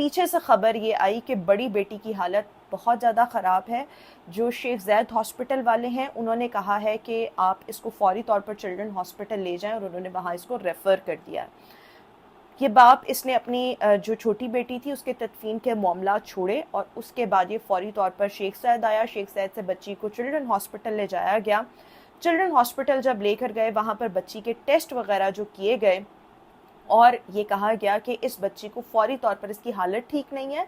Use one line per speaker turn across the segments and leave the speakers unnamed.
پیچھے سے خبر یہ آئی کہ بڑی بیٹی کی حالت بہت زیادہ خراب ہے. جو شیخ زید ہاسپٹل والے ہیں انہوں نے کہا ہے کہ آپ اس کو فوری طور پر چلڈرن ہاسپٹل لے جائیں, اور انہوں نے وہاں اس کو ریفر کر دیا ہے. یہ باپ اس نے اپنی جو چھوٹی بیٹی تھی اس کے تدفین کے معاملات چھوڑے, اور اس کے بعد یہ فوری طور پر شیخ زید آیا. شیخ زید سے بچی کو چلڈرن ہاسپٹل لے جایا گیا. چلڈرن ہاسپٹل جب لے کر گئے, وہاں پر بچی کے ٹیسٹ وغیرہ جو کیے گئے, اور یہ کہا گیا کہ اس بچی کو فوری طور پر, اس کی حالت ٹھیک نہیں ہے,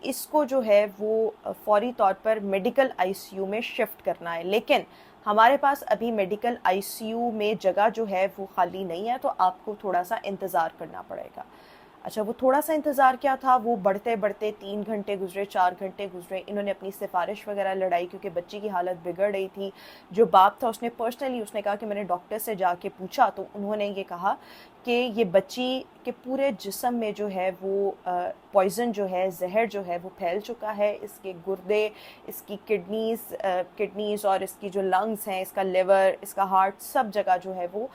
اس کو جو ہے وہ فوری طور پر میڈیکل آئی سی یو میں شفٹ کرنا ہے. لیکن ہمارے پاس ابھی میڈیکل آئی سی یو میں جگہ جو ہے وہ خالی نہیں ہے, تو آپ کو تھوڑا سا انتظار کرنا پڑے گا. اچھا, وہ تھوڑا سا انتظار کیا تھا, وہ بڑھتے بڑھتے 3 گھنٹے گزرے, 4 گھنٹے گزرے. انہوں نے اپنی سفارش وغیرہ لڑائی کیونکہ بچی کی حالت بگڑ رہی تھی. جو باپ تھا اس نے پرسنلی اس نے کہا کہ میں نے ڈاکٹر سے جا کے پوچھا, تو انہوں نے یہ کہا کہ یہ بچی کے پورے جسم میں جو ہے وہ پوائزن جو ہے, زہر جو ہے وہ پھیل چکا ہے. اس کے گردے, اس کی کڈنیز اور اس کی جو لنگز ہیں, اس کا لیور, اس کا ہارٹ, سب جگہ جو ہے وہ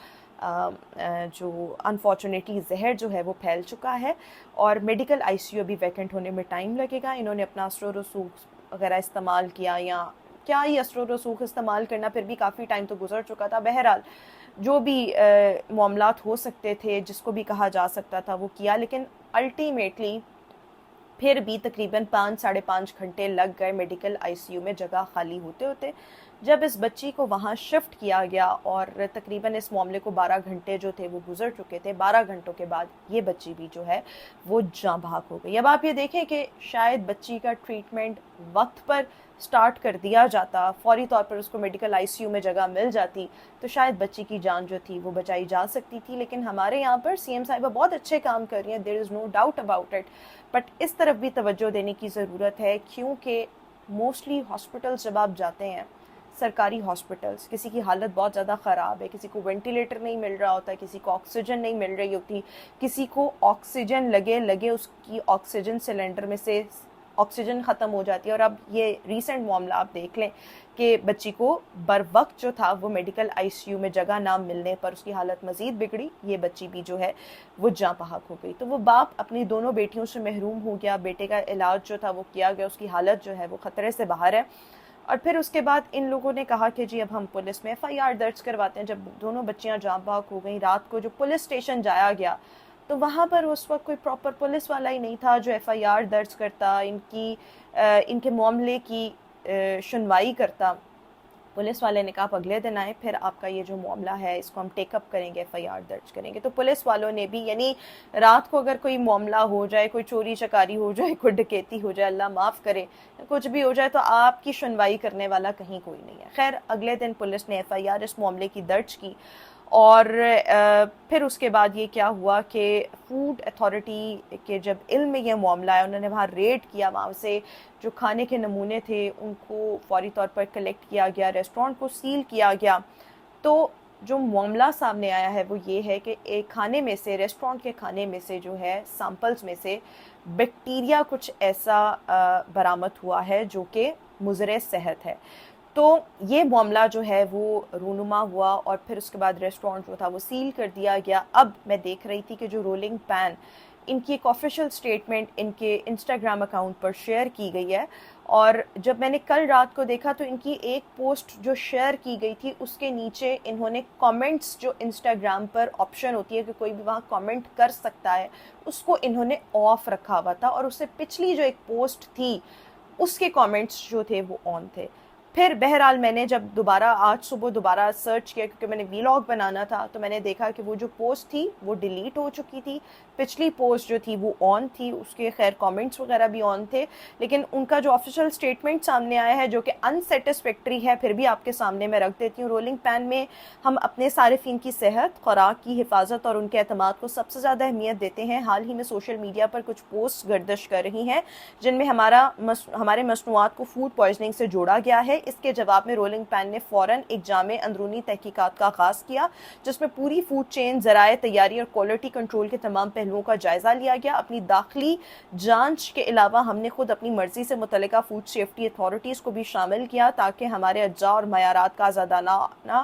جو انفارچونیٹلی زہر جو ہے وہ پھیل چکا ہے, اور میڈیکل آئی سی یو بھی ویکنٹ ہونے میں ٹائم لگے گا. انہوں نے اپنا اسر و رسوخ وغیرہ استعمال کیا, یا کیا ہی اسر و رسوخ استعمال کرنا, پھر بھی کافی ٹائم تو گزر چکا تھا. بہرحال جو بھی معاملات ہو سکتے تھے, جس کو بھی کہا جا سکتا تھا وہ کیا, لیکن الٹیمیٹلی پھر بھی تقریباً 5-5.5 گھنٹے لگ گئے میڈیکل آئی سی یو میں جگہ خالی ہوتے ہوتے. جب اس بچی کو وہاں شفٹ کیا گیا, اور تقریباً اس معاملے کو 12 گھنٹے جو تھے وہ گزر چکے تھے, 12 گھنٹوں کے بعد یہ بچی بھی جو ہے وہ جاں بحق ہو گئی. اب آپ یہ دیکھیں کہ شاید بچی کا ٹریٹمنٹ وقت پر سٹارٹ کر دیا جاتا, فوری طور پر اس کو میڈیکل آئی سی یو میں جگہ مل جاتی, تو شاید بچی کی جان جو تھی وہ بچائی جا سکتی تھی. لیکن ہمارے یہاں پر سی ایم صاحبہ بہت اچھے کام کر رہی ہیں, there is no doubt about it, but اس طرف بھی توجہ دینے کی ضرورت ہے, کیونکہ موسٹلی ہاسپٹلس جب آپ جاتے ہیں, سرکاری ہاسپٹلس, کسی کی حالت بہت زیادہ خراب ہے, کسی کو وینٹیلیٹر نہیں مل رہا ہوتا, کسی کو آکسیجن نہیں مل رہی ہوتی, کسی کو آکسیجن لگے اس کی آکسیجن سلنڈر میں سے آکسیجن ختم ہو جاتی ہے. اور اب یہ ریسنٹ معاملہ آپ دیکھ لیں کہ بچی کو بر وقت جو تھا وہ میڈیکل آئی سی یو میں جگہ نہ ملنے پر اس کی حالت مزید بگڑی, یہ بچی بھی جو ہے وہ جاں بحق ہو گئی. تو وہ باپ اپنی دونوں بیٹیوں سے محروم ہو گیا, بیٹے کا علاج جو تھا وہ کیا گیا, اس کی حالت جو ہے وہ خطرے سے باہر ہے. اور پھر اس کے بعد ان لوگوں نے کہا کہ جی اب ہم پولیس میں ایف آئی آر درج کرواتے ہیں. جب دونوں بچیاں جاں بحق ہو گئیں, رات کو جو پولیس اسٹیشن جایا گیا تو وہاں پر اس وقت کوئی پراپر پولیس والا ہی نہیں تھا جو ایف آئی آر درج کرتا, ان کے معاملے کی سنوائی کرتا. پولیس والے نے کہا آپ اگلے دن آئیں, پھر آپ کا یہ جو معاملہ ہے اس کو ہم ٹیک اپ کریں گے, ایف آئی آر درج کریں گے. تو پولیس والوں نے بھی, یعنی رات کو اگر کوئی معاملہ ہو جائے, کوئی چوری چکاری ہو جائے, کوئی ڈکیتی ہو جائے, اللہ معاف کرے, کچھ بھی ہو جائے, تو آپ کی سنوائی کرنے والا کہیں کوئی نہیں ہے. خیر اگلے دن پولیس نے ایف آئی آر اس معاملے کی درج کی, اور پھر اس کے بعد یہ کیا ہوا کہ فوڈ اتھارٹی کے جب علم میں یہ معاملہ ہے, انہوں نے وہاں ریڈ کیا, وہاں سے جو کھانے کے نمونے تھے ان کو فوری طور پر کلیکٹ کیا گیا, ریسٹورینٹ کو سیل کیا گیا. تو جو معاملہ سامنے آیا ہے وہ یہ ہے کہ ایک کھانے میں سے, ریسٹورینٹ کے کھانے میں سے جو ہے سیمپلز میں سے بیکٹیریا کچھ ایسا برآمد ہوا ہے جو کہ مضر صحت ہے. تو یہ معاملہ جو ہے وہ رونما ہوا, اور پھر اس کے بعد ریسٹورینٹ جو تھا وہ سیل کر دیا گیا. اب میں دیکھ رہی تھی کہ جو رولنگ پین, ان کی ایک آفیشیل سٹیٹمنٹ ان کے انسٹاگرام اکاؤنٹ پر شیئر کی گئی ہے, اور جب میں نے کل رات کو دیکھا تو ان کی ایک پوسٹ جو شیئر کی گئی تھی اس کے نیچے انہوں نے کامنٹس, جو انسٹاگرام پر آپشن ہوتی ہے کہ کوئی بھی وہاں کامنٹ کر سکتا ہے, اس کو انہوں نے آف رکھا ہوا تھا, اور اس سے پچھلی جو ایک پوسٹ تھی اس کے کامنٹس جو تھے وہ آن تھے. پھر بہرحال میں نے جب آج صبح دوبارہ سرچ کیا, کیونکہ میں نے ویلاگ بنانا تھا, تو میں نے دیکھا کہ وہ جو پوسٹ تھی وہ ڈیلیٹ ہو چکی تھی, پچھلی پوسٹ جو تھی وہ آن تھی, اس کے خیر کامنٹس وغیرہ بھی آن تھے, لیکن ان کا جو آفیشیل سٹیٹمنٹ سامنے آیا ہے جو کہ ان سیٹسفیکٹری ہے, پھر بھی آپ کے سامنے میں رکھ دیتی ہوں. رولنگ پین میں ہم اپنے صارفین کی صحت, خوراک کی حفاظت اور ان کے اعتماد کو سب سے زیادہ اہمیت دیتے ہیں. حال ہی میں سوشل میڈیا پر کچھ پوسٹ گردش کر رہی ہیں جن میں ہمارے مصنوعات کو فوڈ پوائزننگ سے جوڑا گیا ہے. اس کے جواب میں رولنگ پین نے فوراً ایک جامع اندرونی تحقیقات کا آغاز کیا جس میں پوری فوڈ چین، ذرائع تیاری اور کوالٹی کنٹرول کے تمام پہلوؤں کا جائزہ لیا گیا۔ اپنی داخلی جانچ کے علاوہ ہم نے خود اپنی مرضی سے متعلقہ فوڈ سیفٹی اتھارٹیز کو بھی شامل کیا تاکہ ہمارے اجزاء اور معیارات کا آزادانہ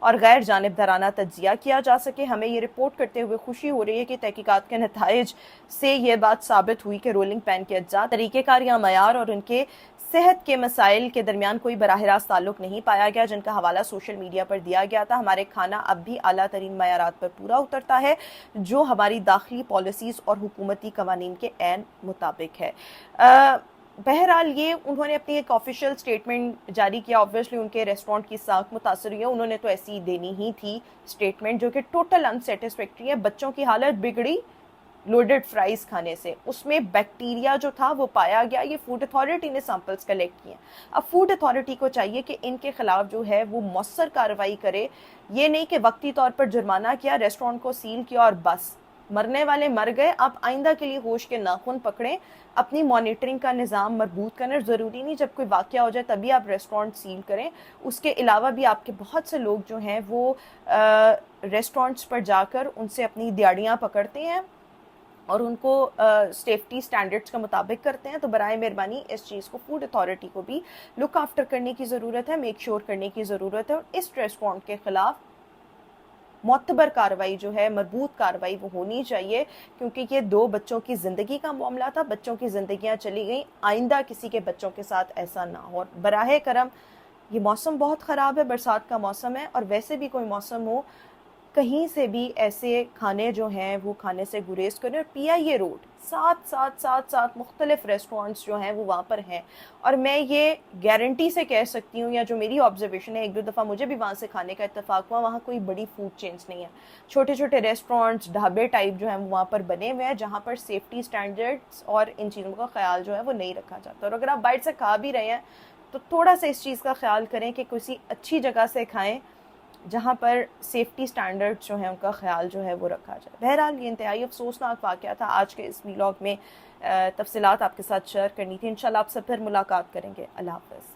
اور غیر جانبدارانہ تجزیہ کیا جا سکے۔ ہمیں یہ رپورٹ کرتے ہوئے خوشی ہو رہی ہے کہ تحقیقات کے نتائج سے یہ بات ثابت ہوئی کہ رولنگ پین کے اجزاء، طریقہ کار یا معیار اور ان کے صحت کے مسائل کے درمیان کوئی براہ راست تعلق نہیں پایا گیا جن کا حوالہ سوشل میڈیا پر دیا گیا تھا۔ ہمارے کھانا اب بھی اعلیٰ ترین معیارات پر پورا اترتا ہے جو ہماری داخلی پالیسیز اور حکومتی قوانین کے عین مطابق ہے۔ بہرحال یہ انہوں نے اپنی ایک آفیشیل سٹیٹمنٹ جاری کیا۔ obviously ان کے ریسٹورنٹ کی ساکھ متاثر ہوئی ہے، انہوں نے تو ایسی دینی ہی تھی سٹیٹمنٹ جو کہ ٹوٹل انسیٹسفیکٹری ہے۔ بچوں کی حالت بگڑی لوڈڈ فرائز کھانے سے، اس میں بیکٹیریا جو تھا وہ پایا گیا۔ یہ فوڈ اتھارٹی نے سیمپلز کلیکٹ کیے۔ اب فوڈ اتھارٹی کو چاہیے کہ ان کے خلاف جو ہے وہ مؤثر کارروائی کرے، یہ نہیں کہ وقتی طور پر جرمانہ کیا، ریسٹورنٹ کو سیل کیا اور بس، مرنے والے مر گئے۔ اب آئندہ کے لیے ہوش کے ناخن پکڑیں، اپنی مانیٹرنگ کا نظام مربوط کریں۔ ضروری نہیں جب کوئی واقعہ ہو جائے تبھی آپ ریسٹورنٹ سیل کریں، اس کے علاوہ بھی آپ کے بہت سے لوگ جو ہیں وہ ریسٹورنٹس پر جا کر ان سے اپنی دیاڑیاں پکڑتے ہیں اور ان کو سیفٹی سٹینڈرڈز کا مطابق کرتے ہیں۔ تو برائے مہربانی اس چیز کو فوڈ اتھارٹی کو بھی لک آفٹر کرنے کی ضرورت ہے، میک شور کرنے کی ضرورت ہے، اور اس ریسٹورنٹ کے خلاف معتبر کارروائی جو ہے، مربوط کارروائی وہ ہونی چاہیے، کیونکہ یہ 2 بچوں کی زندگی کا معاملہ تھا، بچوں کی زندگیاں چلی گئیں، آئندہ کسی کے بچوں کے ساتھ ایسا نہ ہو۔ براہ کرم، یہ موسم بہت خراب ہے، برسات کا موسم ہے، اور ویسے بھی کوئی موسم ہو، کہیں سے بھی ایسے کھانے جو ہیں وہ کھانے سے گریز کریں۔ اور پی آئی اے روڈ سات مختلف ریسٹورنٹس جو ہیں وہ وہاں پر ہیں، اور میں یہ گارنٹی سے کہہ سکتی ہوں، یا جو میری آبزرویشن ہے، 1-2 دفعہ مجھے بھی وہاں سے کھانے کا اتفاق ہوا، وہاں کوئی بڑی فوڈ چینز نہیں ہے، چھوٹے چھوٹے ریسٹورنٹس، ڈھابے ٹائپ جو ہیں وہ وہاں پر بنے ہوئے ہیں جہاں پر سیفٹی سٹینڈرڈز اور ان چیزوں کا خیال جو ہے وہ نہیں رکھا جاتا۔ اور اگر آپ باہر سے کھا بھی رہے ہیں تو تھوڑا سا اس چیز کا خیال کریں کہ کسی اچھی جگہ سے کھائیں جہاں پر سیفٹی سٹینڈرڈ جو ہیں ان کا خیال جو ہے وہ رکھا جائے۔ بہرحال یہ انتہائی افسوسناک واقعہ تھا۔ آج کے اس ویلاگ میں تفصیلات آپ کے ساتھ شیئر کرنی تھی۔ انشاءاللہ آپ سے پھر ملاقات کریں گے۔ اللہ حافظ۔